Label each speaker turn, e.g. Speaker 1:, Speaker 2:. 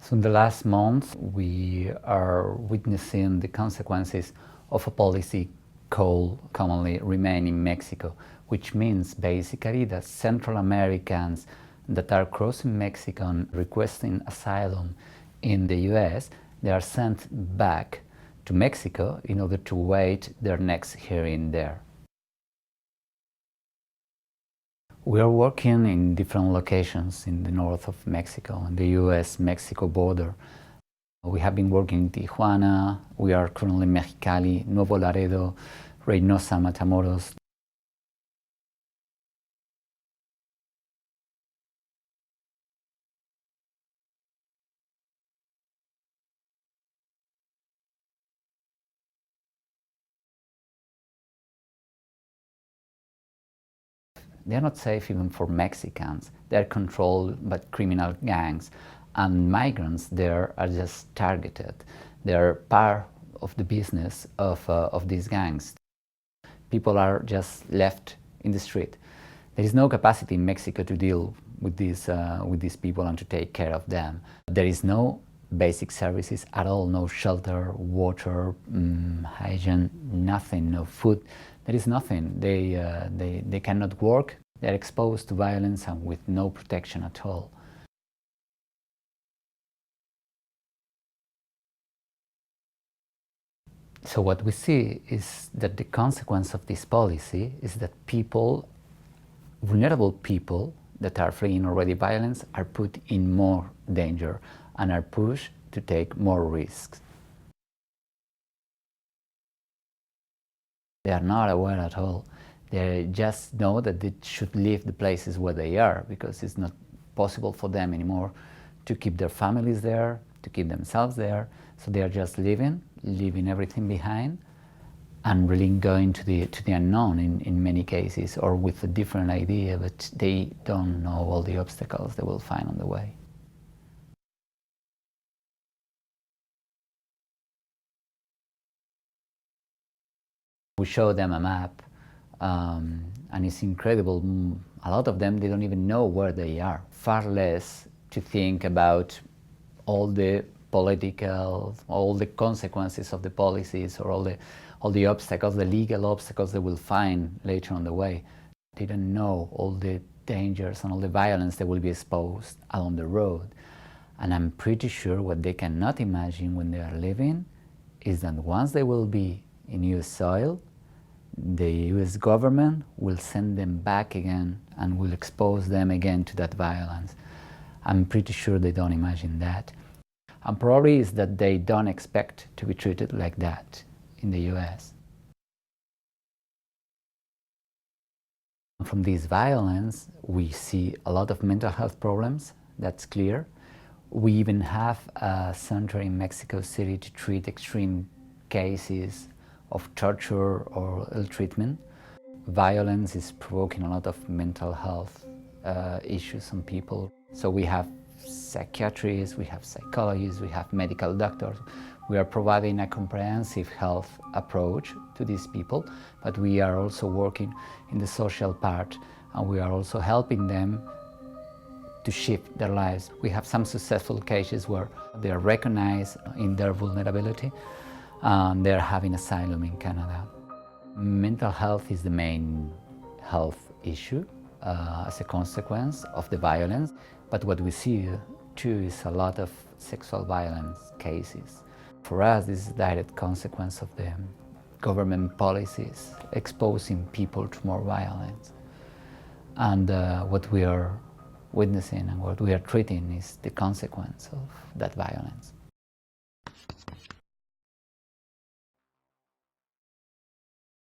Speaker 1: So in the last month, we are witnessing the consequences of a policy called commonly Remain in Mexico, which means basically that Central Americans that are crossing Mexico and requesting asylum in the US, they are sent back to Mexico in order to wait their next hearing there. We are working in different locations in the north of Mexico, on the US-Mexico border. We have been working in Tijuana, we are currently in Mexicali, Nuevo Laredo, Reynosa, Matamoros. They're not safe even for Mexicans. They're controlled by criminal gangs, and migrants there are just targeted. They're part of the business of these gangs. People are just left in the street. There is no capacity in Mexico to deal with these people and to take care of them. There is no basic services at all, no shelter, water, hygiene, nothing, no food. There is nothing. They cannot work. They're exposed to violence and with no protection at all. So what we see is that the consequence of this policy is that people, vulnerable people that are fleeing already violence, are put in more danger and are pushed to take more risks. They are not aware at all. They just know that they should leave the places where they are because it's not possible for them anymore to keep their families there, to keep themselves there. So they are just leaving everything behind and really going to the unknown in many cases, or with a different idea, but they don't know all the obstacles they will find on the way. We show them a map, and it's incredible. A lot of them, they don't even know where they are, far less to think about all the political, all the consequences of the policies, or all the obstacles, the legal obstacles they will find later on the way. They don't know all the dangers and all the violence they will be exposed along the road. And I'm pretty sure what they cannot imagine when they are living is that once they will be in US soil, the US government will send them back again and will expose them again to that violence. I'm pretty sure they don't imagine that. And probably is that they don't expect to be treated like that in the US. From this violence, we see a lot of mental health problems, that's clear. We even have a center in Mexico City to treat extreme cases of torture or ill treatment. Violence is provoking a lot of mental health issues in people. So we have psychiatrists, we have psychologists, we have medical doctors. We are providing a comprehensive health approach to these people, but we are also working in the social part, and we are also helping them to shift their lives. We have some successful cases where they are recognized in their vulnerability and they're having asylum in Canada. Mental health is the main health issue as a consequence of the violence, but what we see too is a lot of sexual violence cases. For us, this is a direct consequence of the government policies exposing people to more violence. And what we are witnessing and what we are treating is the consequence of that violence.